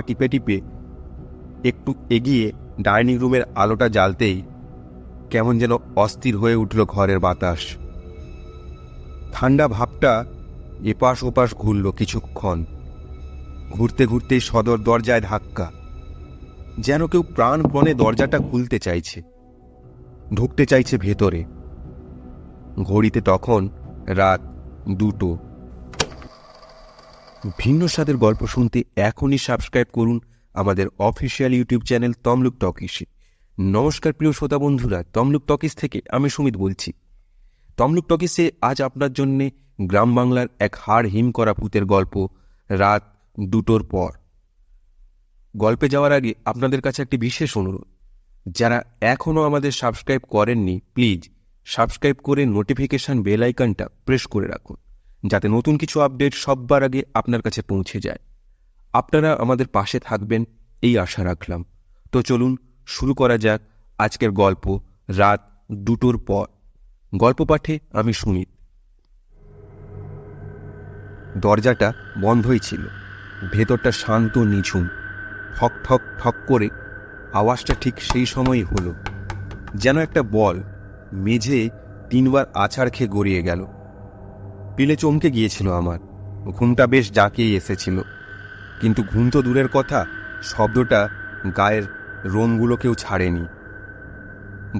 টিপে টিপে একটু এগিয়ে ডাইনিং রুমের আলোটা জ্বালতেই কেমন যেন অস্থির হয়ে উঠল ঘরের বাতাস। ঠান্ডা ভাবটা এপাশ ওপাশ ঘুরল কিছুক্ষণ। ঘুরতে ঘুরতেই সদর দরজায় ধাক্কা, যেন কেউ প্রাণপণে দরজাটা খুলতে চাইছে, ঢুকতে চাইছে ভেতরে। ঘড়িতে তখন রাত 2টো। ভিন্ন স্বাদের গল্প শুনতে এখনই সাবস্ক্রাইব করুন আমাদের অফিসিয়াল ইউটিউব চ্যানেল তমলুক টকিসে। নমস্কার প্রিয় শ্রোতা বন্ধুরা, তমলুক টকিস থেকে আমি সুমিত বলছি। তমলুক টকিসে আজ আপনার জন্যে গ্রাম বাংলার এক হাড় হিম করা ভূতের গল্প, রাত 2টোর পর। গল্পে যাওয়ার আগে আপনাদের কাছে একটি বিশেষ অনুরোধ, যারা এখনও আমাদের সাবস্ক্রাইব করেননি প্লিজ সাবস্ক্রাইব করে নোটিফিকেশন বেল আইকনটা প্রেস করে রাখুন, যাতে নতুন কিছু আপডেট সববার আগে আপনার কাছে পৌঁছে যায়। আপনারা আমাদের পাশে থাকবেন এই আশা রাখলাম। তো চলুন শুরু করা যাক আজকের গল্প, রাত 2টোর পর। গল্প পাঠে আমি সুমিত। দরজাটা বন্ধই ছিল। ভেতরটা শান্ত নিঝুম। ঠক ঠক ঠক করে আওয়াজটা ঠিক সেই সময়ই হলো, যেন একটা বল মেঝে 3বার আছাড় খেয়ে গড়িয়ে গেল। পিলে চমকে গিয়েছিল আমার। ঘুমটা বেশ জাঁকিয়ে এসেছিল, কিন্তু ঘুম তো দূরের কথা, শব্দটা গায়ের রোমগুলোকেও ছাড়েনি।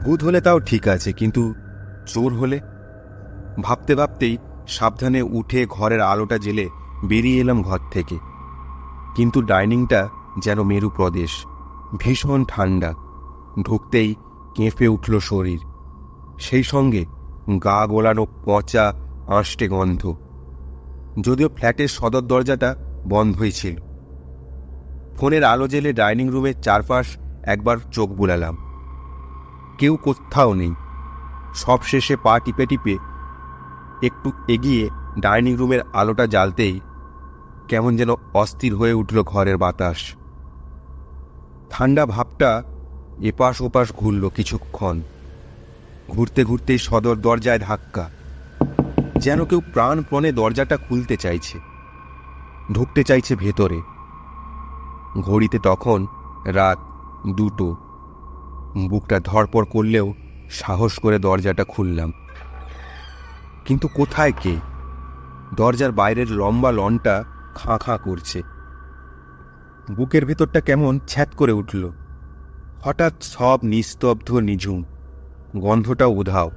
ভূত হলে তাও ঠিক আছে, কিন্তু চোর হলে? ভাবতে ভাবতেই সাবধানে উঠে ঘরের আলোটা জ্বেলে বেরিয়ে এলাম ঘর থেকে। কিন্তু ডাইনিংটা যেন মেরু প্রদেশ, ভীষণ ঠান্ডা। ঢুকতেই কেঁপে উঠল শরীর, সেই সঙ্গে গা গোলানো পচা আঁশটে গন্ধ। যদিও ফ্ল্যাটের সদর দরজাটা বন্ধই ছিল। ফোনের আলো জ্বেলে ডাইনিং রুমের চারপাশ একবার চোখ বুলালাম। কেউ কোথাও নেই। সব শেষে পা টিপে টিপে একটু এগিয়ে ডাইনিং রুমের আলোটা জ্বালতেই কেমন যেন অস্থির হয়ে উঠল ঘরের বাতাস। ঠান্ডা ভাবটা এপাশ ওপাশ ঘুরল কিছুক্ষণ। ঘুরতে ঘুরতেই সদর দরজায় ধাক্কা, যেন কেউ প্রাণপণে দরজাটা খুলতে চাইছে, ঢুকতে চাইছে ভেতরে। ঘড়িতে তখন রাত 2টো। বুকটা ধড়পড় করলেও সাহস করে দরজাটা খুললাম। কিন্তু কোথায় কে? দরজার বাইরের লম্বা লনটা খাঁ খাঁ করছে। বুকের ভেতরটা কেমন ছ্যাঁত করে উঠল। হঠাৎ সব নিস্তব্ধ নিঝুম, গন্ধটা উধাও।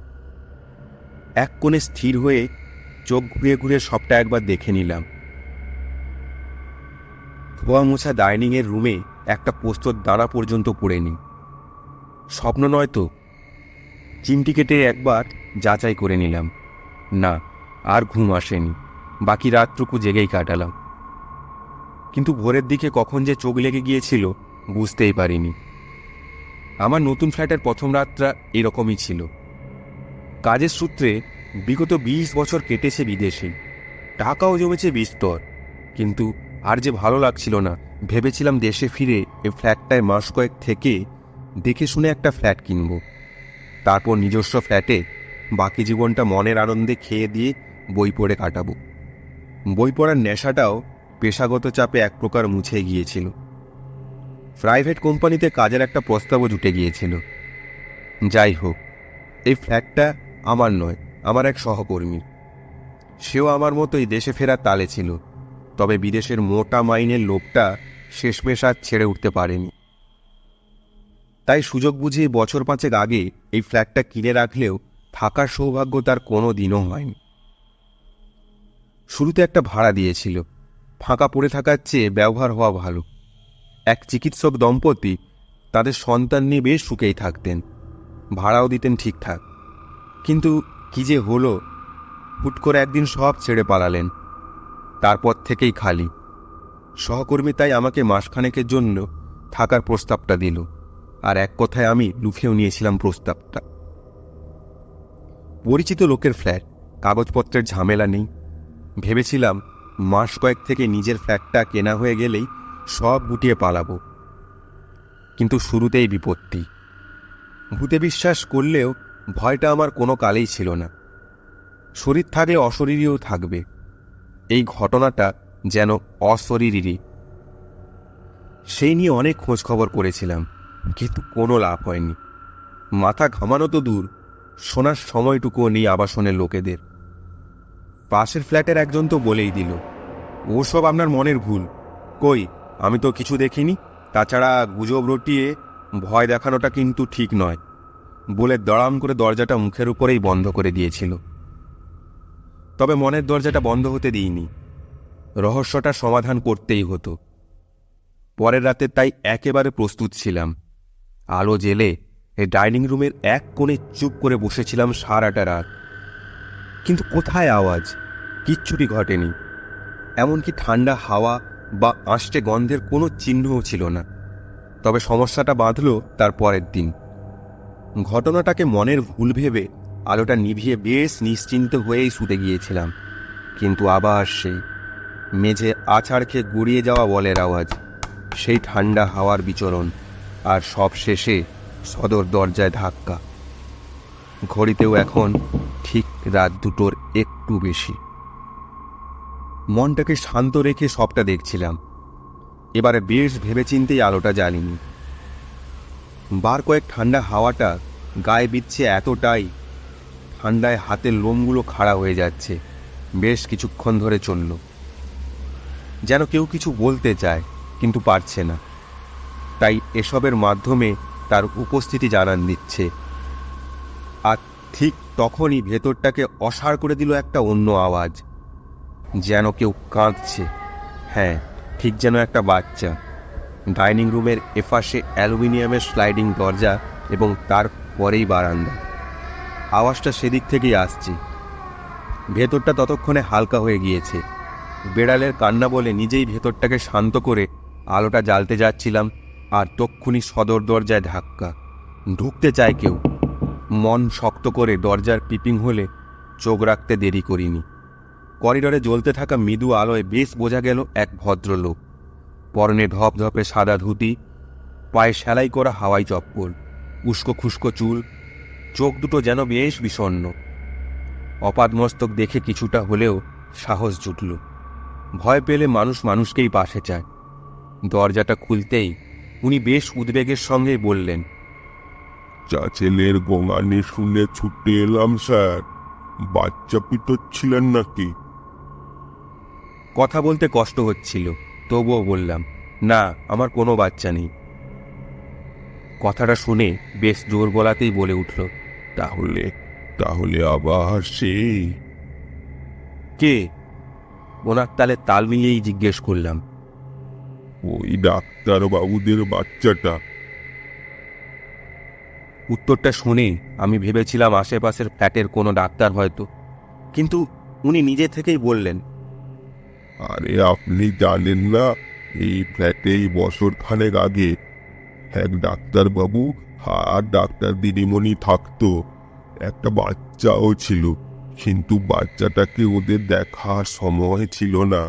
এক কোণে স্থির হয়ে চোখ ঘুরিয়ে ঘুরিয়ে সবটা একবার দেখে নিলাম। ধোয়া মোছা ডাইনিংয়ের রুমে একটা পোস্তর দানা পর্যন্ত পড়েনি। স্বপ্ন নয় তো? চিমটি কেটে একবার যাচাই করে নিলাম। না, আর ঘুম আসেনি। বাকি রাতটুকু জেগেই কাটালাম। কিন্তু ভোরের দিকে কখন যে চোখ লেগে গিয়েছিল বুঝতেই পারিনি। আমার নতুন ফ্ল্যাটের প্রথম রাতটা এরকমই ছিল। কাজের সূত্রে বিগত 20 বছর কেটেছে বিদেশে, টাকাও জমেছে বিস্তর। কিন্তু আর যে ভালো লাগছিল না। ভেবেছিলাম দেশে ফিরে এই ফ্ল্যাটটায় মাস কয়েক থেকে দেখে শুনে একটা ফ্ল্যাট কিনব, তারপর নিজস্ব ফ্ল্যাটে বাকি জীবনটা মনের আনন্দে খেয়ে দিয়ে বই পড়ে কাটাবো। বই পড়ার নেশাটাও পেশাগত চাপে এক প্রকার মুছে গিয়েছিল। প্রাইভেট কোম্পানিতে কাজের একটা প্রস্তাবও জুটে গিয়েছিল। যাই হোক, এই ফ্ল্যাটটা আমার নয়, আমার এক সহকর্মী। সেও আমার মতোই দেশে ফেরার তালে ছিল, তবে বিদেশের মোটা মাইনের লোকটা শেষমেশ আর ছেড়ে উঠতে পারেনি। তাই সুযোগ বুঝিয়ে বছর 5 আগে এই ফ্ল্যাটটা কিনে রাখলেও থাকার সৌভাগ্য তার কোনো দিনও হয়নি। শুরুতে একটা ভাড়া দিয়েছিল। ফাঁকা পড়ে থাকার চেয়ে ব্যবহার হওয়া ভালো। এক চিকিৎসক দম্পতি তাদের সন্তান নিয়ে বেশ সুখেই থাকতেন, ভাড়াও দিতেন ঠিকঠাক। কিন্তু কি যে হলো, হুট করে একদিন সব ছেড়ে পালালেন। তারপর থেকেই খালি। সহকর্মী তাই আমাকে মাসখানেকের জন্য থাকার প্রস্তাবটা দিল, আর এক কথায় আমি লুফেও নিয়েছিলাম প্রস্তাবটা। পরিচিত লোকের ফ্ল্যাট, কাগজপত্রের ঝামেলা নেই। ভেবেছিলাম মাস কয়েক থেকে নিজের ফ্ল্যাটটা কেনা হয়ে গেলেই সব গুটিয়ে পালাবো। কিন্তু শুরুতেই বিপত্তি। ভূতে বিশ্বাস করলেও ভয়টা আমার কোনো কালেই ছিল না। শরীর থাকলে অশরীরীও থাকবে, এই ঘটনাটা যেন অশরীরী। সেই নিয়ে অনেক খোঁজ খবর করেছিলাম, কিন্তু কোনো লাভ হয়নি। মাথা ঘামানো তো দূর, শোনার সময়টুকুও নেই আবাসনের লোকেদের। পাশের ফ্ল্যাটের একজন তো বলেই দিল, ওসব আপনার মনের ভুল। কই, আমি তো কিছু দেখিনি। তাছাড়া গুজব রটিয়ে ভয় দেখানোটা কিন্তু ঠিক নয়, বলে দড়াম করে দরজাটা মুখের উপরেই বন্ধ করে দিয়েছিল। তবে মনের দরজাটা বন্ধ হতে দিইনি, রহস্যটা সমাধান করতেই হতো। পরের রাতে তাই একেবারে প্রস্তুত ছিলাম। আলো জেলে এই ডাইনিং রুমের এক কোণে চুপ করে বসেছিলাম সারাটা রাত। কিন্তু কোথায় আওয়াজ? কিচ্ছুটি ঘটেনি। এমনকি ঠান্ডা হাওয়া বা আঁশটে গন্ধের কোনো চিহ্নও ছিল না। তবে সমস্যাটা বাঁধল তার পরের দিন। ঘটনাটাকে মনের ভুল ভেবে আলোটা নিভিয়ে বেশ নিশ্চিন্ত হয়েই শুতে গিয়েছিলাম, কিন্তু আবার সেই মেঝে আছাড় খেয়ে গড়িয়ে যাওয়া বলের আওয়াজ, সেই ঠান্ডা হাওয়ার বিচরণ, আর সব শেষে সদর দরজায় ধাক্কা। ঘড়িতেও এখন ঠিক রাত 2টোর একটু বেশি। মনটাকে শান্ত রেখে সবটা দেখছিলাম। এবারে বেশ ভেবেচিন্তেই আলোটা জ্বালিনি। বার কয়েক ঠান্ডা হাওয়াটা গায়ে বিচ্ছে এতটাই, ঠান্ডায় হাতের লোমগুলো খাড়া হয়ে যাচ্ছে। বেশ কিছুক্ষণ ধরে চলল, যেন কেউ কিছু বলতে চায় কিন্তু পারছে না। তাই এসবের মাধ্যমে তার উপস্থিতি জানান দিচ্ছে। আর ঠিক তখনই ভেতরটাকে অসাড় করে দিল একটা অন্য আওয়াজ, যেন কেউ কাঁদছে। হ্যাঁ, ঠিক যেন একটা বাচ্চা। ডাইনিং রুমের এপাশে অ্যালুমিনিয়ামের স্লাইডিং দরজা এবং তার পরেই বারান্দা। আওয়াজটা সেদিক থেকেই আসছে। ভেতরটা ততক্ষণে হালকা হয়ে গিয়েছে। বেড়ালের কান্না বলে নিজেই ভেতরটাকে শান্ত করে আলোটা জ্বালতে যাচ্ছিলাম, আর তক্ষুনি সদর দরজায় ধাক্কা। ঢুকতে চায় কেউ। মন শক্ত করে দরজার পিপিং হলে চোখ রাখতে দেরি করিনি। করিডরে জ্বলতে থাকা মৃদু আলোয় বেশ বোঝা গেল এক ভদ্রলোক। পরনে ধপধপে সাদা ধুতি, পায়ে সেলাই করা হাওয়াই চপ্পল, উস্কো খুস্কো চুল, চোখ দুটো যেন বেশ বিষণ্ণ। অপাদমস্তক দেখে কিছুটা হলেও সাহস জুটল। ভয় পেলে মানুষ মানুষকেই পাশে চায়। দরজাটা খুলতেই উনি বেশ উদ্বেগের সঙ্গে বললেন, চা ছেলের গোঙানি শুনে ছুটে এলাম স্যার। বাচ্চা পিটোচ্ছিলেন নাকি? কথা বলতে কষ্ট হচ্ছিল, তবুও বললাম, না, আমার কোনো বাচ্চা নেই। কথাটা শুনে বেশ জোর গলাতেই বলে উঠল, তাহলে তাহলে আবার সেই কে? ওনার তালে তাল মিলিয়েই জিজ্ঞেস করলাম। ওই ডাক্তার বাবুদের বাচ্চাটা। উত্তরটা শুনে আমি ভেবেছিলাম আশেপাশের ফ্ল্যাটের কোনো ডাক্তার হয়তো, কিন্তু উনি নিজে থেকেই বললেন, আরে আপনি জানেন না, এই ফ্ল্যাটেই বছর খানেক আগে এক ডাক্তার বাবু আর ডাক্তার দিদিমণি থাকতো। একটা বাচ্চাও ছিল, কিন্তু বাচ্চাটাকে ওদের দেখার সময় ছিল না।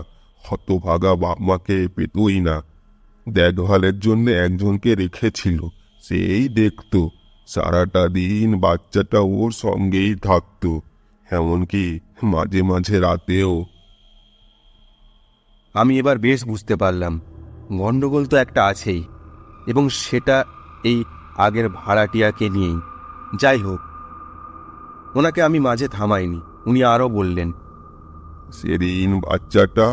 হতভাগা বাপ মাকে পেতই না। দেখভালের জন্য একজনকে রেখেছিল, সেই দেখতো। সারাটা দিন বাচ্চাটা ওর সঙ্গেই থাকতো, এমনকি মাঝে মাঝে রাতেও। আমি এবার বেশ বুঝতে পারলাম গণ্ডগোল তো একটা আছেই, এবং সেটা এই আগের ভাড়াটিয়াকে নিয়েই। যাই হোক, ওনাকে আমি মাঝে থামাইনি। উনি আরও বললেন, সেদিন বাচ্চাটা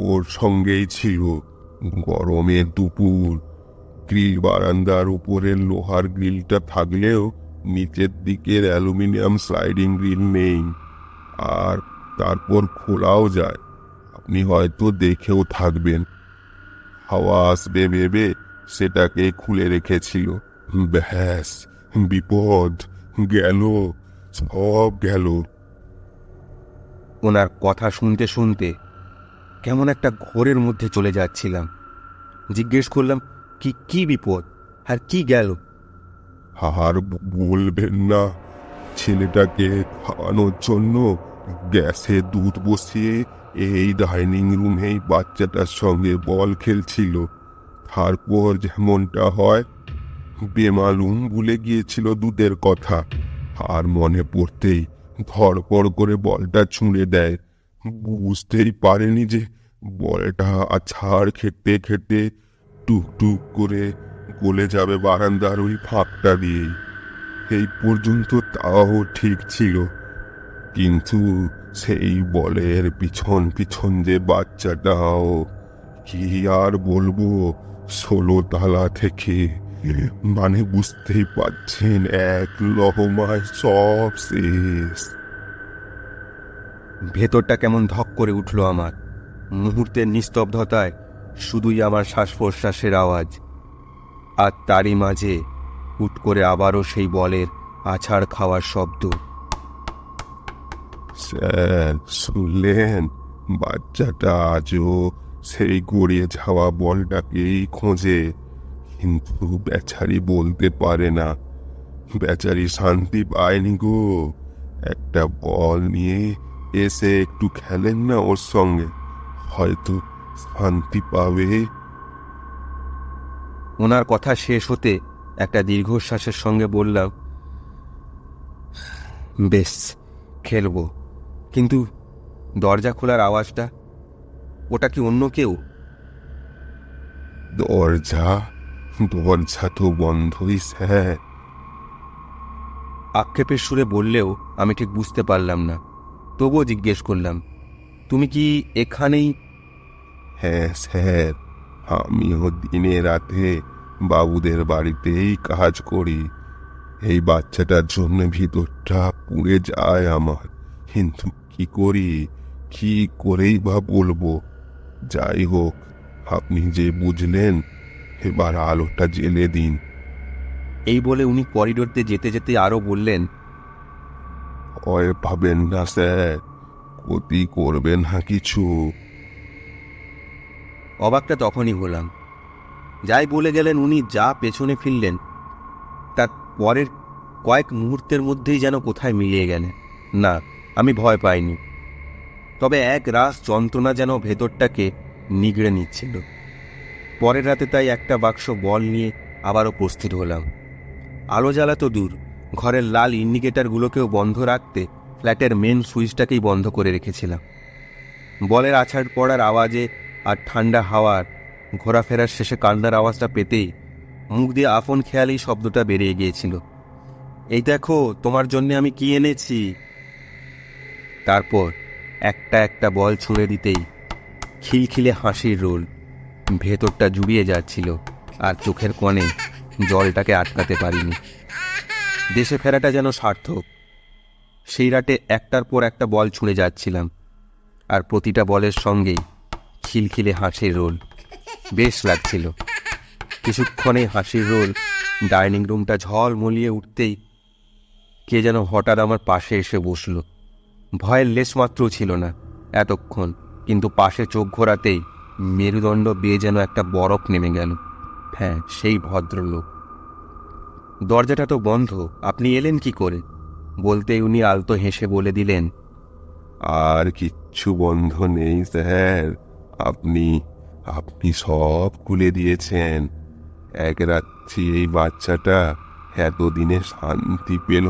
ওর সঙ্গেই ছিল। গরমের দুপুর, গ্রিল বারান্দার উপরের লোহার গ্রিলটা থাকলেও নিচের দিকের অ্যালুমিনিয়াম স্লাইডিং গ্রিল নেই, আর তারপর খোলাও যায়। আপনি হয়তো দেখেও থাকবেন। হাওয়া আসবে ভেবে সেটাকে খুলে রেখেছিল। ব্যাস, বিপদ গেল, সব গেল। ওনার কথা শুনতে শুনতে কেমন একটা ঘোরের মধ্যে চলে যাচ্ছিলাম। জিজ্ঞেস করলাম, কি বিপদ আর কি গেল? আর বলবেন না, ছেলেটাকে খাওয়ানোর জন্য গ্যাসে দুধ বসিয়ে এই ডাইনিং রুমেই বাচ্চাটার সঙ্গে বল খেলছিল। তারপর যেমনটা হয়, বেমালুম ভুলে গিয়েছিল দুধের কথা, আর মনে পড়তেই ধড়পড় করে বলটা ছুঁড়ে দেয়। বুঝতেই পারেনি যে বলটা আছাড় খেতে খেতে টুক করে গলে যাবে বারান্দার ওই ফাঁকটা দিয়েই। এই পর্যন্ত তাও ঠিক ছিল, কিন্তু সেই বলের পিছন পিছন যে বাচ্চাটাও, কি আর বলবো, 16 তলা থেকে, মানে বুঝতেই পারছেন, এক লহমায় সব শেষ। ভেতরটা কেমন ধক করে উঠল আমার। মুহূর্তের নিস্তব্ধতায় শুধুই আমার শ্বাস প্রশ্বাসের আওয়াজ, আর তারই মাঝে হুট করে আবারও সেই বলের আছাড় খাওয়ার শব্দ। স্যার শুনলেন, বাচ্চাটা আজও সেই গড়িয়ে যাওয়া বলটাকেই খোঁজে, কিন্তু বেচারি বলতে পারে না। বেচারি শান্তি পায়নি গো। একটা বল নিয়ে এসে একটু খেলেন না ওর সঙ্গে, হয়তো শান্তি পাবে। ওনার কথা শেষ হতে একটা দীর্ঘশ্বাসের সঙ্গে বললাম, বেশ, খেলবো, কিন্তু দরজা খোলার আওয়াজটা, ওটা কি অন্য কেউ? দরজা দরজা তো বন্ধই স্যার। আক্ষেপের সুরে বললেও আমি ঠিক বুঝতে পারলাম না। তবুও জিজ্ঞেস করলাম, তুমি কি এখানেই? হ্যাঁ স্যার, আমিও দিনে রাতে বাবুদের বাড়িতেই কাজ করি। এই বাচ্চাটার জন্য ভিতরটা পুড়ে যায় আমার, কিন্তু কি করি, কি করেই বা বলবো। যাই হোক, আপনি যে বুঝলেন, এবার আলোটা জ্বেলে দিন। এই বলে উনি করিডোর দিয়ে যেতে যেতে আরও বললেন, ভয় পাবেন না স্যার, ক্ষতি করবেন না কিছু। অবাকটা তখনই হলাম। যাই বলে গেলেন উনি, যা পেছনে ফিরলেন, তার পরের কয়েক মুহূর্তের মধ্যেই যেন কোথায় মিলিয়ে গেলেন। না, আমি ভয় পাইনি, তবে এক রাস যন্ত্রণা যেন ভেতরটাকে নিগড়ে নিচ্ছিল। পরের রাতে তাই একটা বাক্স বল নিয়ে আবারও প্রস্তুত হলাম। আলো জ্বালা তো দূর, ঘরের লাল ইন্ডিকেটারগুলোকেও বন্ধ রাখতে ফ্ল্যাটের মেন সুইচটাকেই বন্ধ করে রেখেছিলাম। বলের আছাড় পড়ার আওয়াজে আর ঠান্ডা হাওয়ার ঘোরাফেরার শেষে কান্নার আওয়াজটা পেতেই মুখ দিয়ে আপন খেয়ালেই শব্দটা বেরিয়ে গিয়েছিল, এই দেখো তোমার জন্যে আমি কি এনেছি। তারপর একটা একটা বল ছুঁড়ে দিতেই খিলখিলে হাসির রোল। ভেতরটা জুড়িয়ে যাচ্ছিল, আর চোখের কোণে জলটাকে আটকাতে পারিনি। দেশে ফেরাটা যেন সার্থক। সেই রাতে একটার পর একটা বল ছুঁড়ে যাচ্ছিলাম, আর প্রতিটা বলের সঙ্গেই খিলখিলে হাসির রোল। বেশ লাগছিল। কিছুক্ষণে হাসির রোল ডাইনিং রুমটা ঝলমলিয়ে উঠতেই কে যেন হঠাৎ আমার পাশে এসে বসল। ভয়ের লেশমাত্রও ছিল না এতক্ষণ, কিন্তু পাশে চোখ ঘোরাতেই মেরুদণ্ড বেয়ে যেন একটা বরফ নেমে গেল। হ্যাঁ, সেই ভদ্রলোক। দরজাটা তো বন্ধ, আপনি এলেন কি করে? বলতেই উনি আলতো হেসে বলে দিলেন, আর কিচ্ছু বন্ধ নেই স্যার, আপনি আপনি সব খুলে দিয়েছেন। এক রাত্রি এই বাচ্চাটা এতদিনে শান্তি পেল,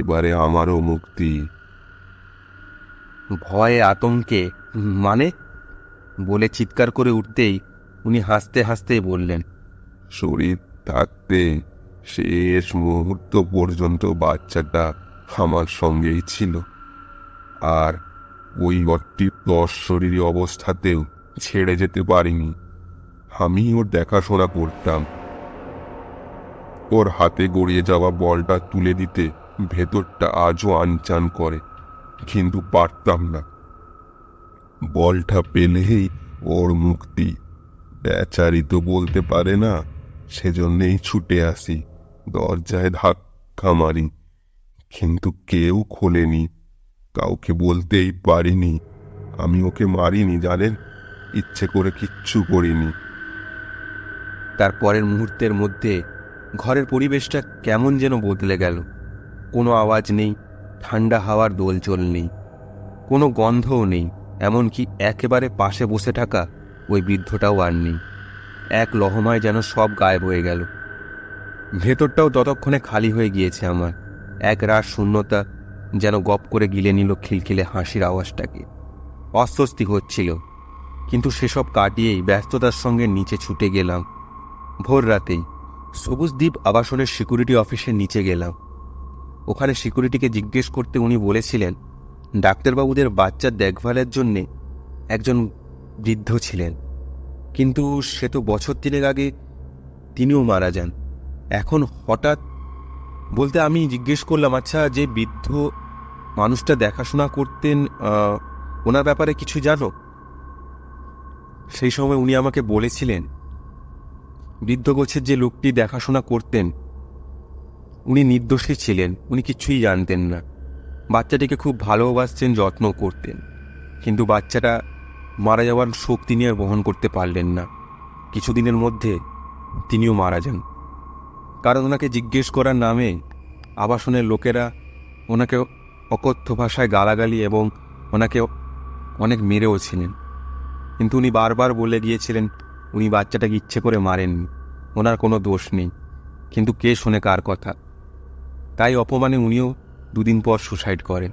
এবারে আমারও মুক্তি। ভয়ে আতঙ্কে, মানে? বলে চিৎকার করে উঠতেই উনি হাসতে হাসতেই বললেন, শরীর থাকতে শেষ মুহূর্ত পর্যন্ত বাচ্চাটা আমার সঙ্গেই ছিল, আর ওই অতৃপ্ত অবস্থাতেও ছেড়ে যেতে পারিনি। আমি ওর দেখাশোনা করতাম। ওর হাতে গড়িয়ে যাওয়া বলটা তুলে দিতে ভেতরটা আজও আনচান করে, কিন্তু পারতাম না। বলটা পেলেই ওর মুক্তি। বেচারি তো বলতে পারে না, সেজন্যেই ছুটে আসি, দরজায় ধাক্কা মারি, কিন্তু কেউ খোলেনি। কাউকে বলতেই পারিনি। আমি ওকে মারিনি জানেন, ইচ্ছে করে কিচ্ছু করিনি। তার পরের মুহূর্তের মধ্যে ঘরের পরিবেশটা কেমন যেন বদলে গেল। কোনো আওয়াজ নেই, ঠান্ডা হাওয়ার দোলচল নেই, কোনো গন্ধও নেই, এমনকি একেবারে পাশে বসে থাকা ওই বৃদ্ধটাও আর নেই। এক লহমায় যেন সব গায়েব হয়ে গেল। ভেতরটাও ততক্ষণে খালি হয়ে গিয়েছে আমার। এক রাস শূন্যতা যেন গপ করে গিলে নিল খিলখিলে হাসির আওয়াজটাকে। অস্বস্তি হচ্ছিল, কিন্তু সেসব কাটিয়েই ব্যস্ততার সঙ্গে নিচে ছুটে গেলাম। ভোর রাতেই সবুজদ্বীপ আবাসনের সিকিউরিটি অফিসের নিচে গেলাম। ওখানে সিকিউরিটিকে জিজ্ঞেস করতে উনি বলেছিলেন ডাক্তারবাবুদের বাচ্চার দেখভালের জন্যে একজন বৃদ্ধ ছিলেন, কিন্তু সে তো বছর 3 আগে তিনিও মারা যান। এখন হঠাৎ বলতে আমি জিজ্ঞেস করলাম, আচ্ছা যে বৃদ্ধ মানুষটা দেখাশোনা করতেন ওনার ব্যাপারে কিছু জানো? সেই সময় উনি আমাকে বলেছিলেন বৃদ্ধ গোছের যে লোকটি দেখাশোনা করতেন উনি নির্দোষী ছিলেন, উনি কিছুই জানতেন না। বাচ্চাটিকে খুব ভালোবাসতেন, যত্ন করতেন, কিন্তু বাচ্চাটা মারা যাওয়ার শোক তিনি আর বহন করতে পারলেন না। কিছুদিনের মধ্যে তিনিও মারা যান। কারণ ওনাকে জিজ্ঞেস করার নামে আবাসনের লোকেরা ওনাকে অকথ্য ভাষায় গালাগালি এবং ওনাকে অনেক মেরেও ছিলেন। কিন্তু উনি বারবার বলে গিয়েছিলেন উনি বাচ্চাটাকে ইচ্ছে করে মারেননি, ওনার কোনো দোষ নেই। কিন্তু কে শোনে কার কথা? তাই অপমানে উনিও 2 দিন পর সুসাইড করেন।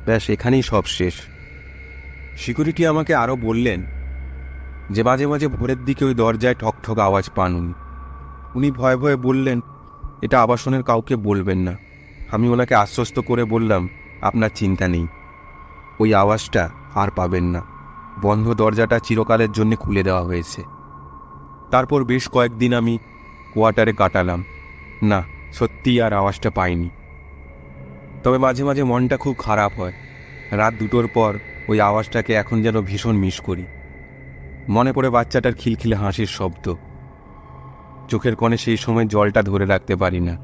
ব্যাস, এখানেই সব শেষ। সিকিউরিটি আমাকে আরও বললেন যে মাঝে মাঝে ভোরের দিকে ওই দরজায় ঠকঠক আওয়াজ পান উনি ভয়ে ভয়ে বললেন এটা আবাসনের কাউকে বলবেন না। আমি ওনাকে আশ্বস্ত করে বললাম আপনার চিন্তা নেই, ওই আওয়াজটা আর পাবেন না, বন্ধ দরজাটা চিরকালের জন্য খুলে দেওয়া হয়েছে। তারপর বেশ কয়েকদিন আমি কোয়ার্টারে কাটালাম। না, সত্যিই আর আওয়াজটা পাইনি। তবে মাঝে মাঝে মনটা খুব খারাপ হয়। রাত 2টোর পর ওই আওয়াজটাকে এখন যেন ভীষণ মিস করি। মনে পড়ে বাচ্চাটার খিলখিলে হাসির শব্দ। চোখের কোণে সেই সময় জলটা ধরে রাখতে পারি না,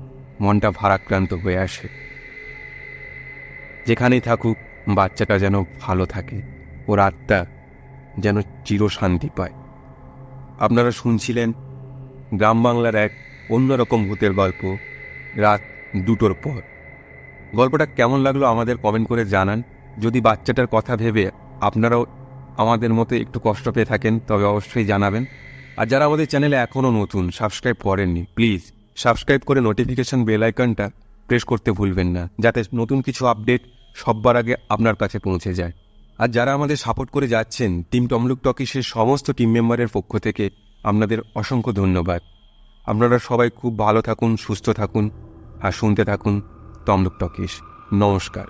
মনটা ভারাক্রান্ত হয়ে আসে। যেখানেই থাকুক বাচ্চাটা যেন ভালো থাকে, ওর আত্মা যেন চিরশান্তি পায়। আপনারা শুনছিলেন গ্রাম বাংলার এক অন্যরকম ভূতের গল্প, রাত 2টোর পর। গল্পটা কেমন লাগলো আমাদের কমেন্ট করে জানান। যদি বাচ্চাটার কথা ভেবে আপনারাও আমাদের মতো একটু কষ্ট পেয়ে থাকেন তবে অবশ্যই জানাবেন। আর যারা আমাদের চ্যানেলে এখনও নতুন, সাবস্ক্রাইব করেননি, প্লিজ সাবস্ক্রাইব করে নোটিফিকেশন বেল আইকনটা প্রেস করতে ভুলবেন না, যাতে নতুন কিছু আপডেট সবার আগে আপনার কাছে পৌঁছে যায়। আর যারা আমাদের সাপোর্ট করে যাচ্ছেন, টিম তমলুক টকিসের সমস্ত টিম মেম্বারের পক্ষ থেকে আপনাদের অসংখ্য ধন্যবাদ। আপনারা সবাই খুব ভালো থাকুন, সুস্থ থাকুন আর শুনতে থাকুন তমলুক টকিস। নমস্কার।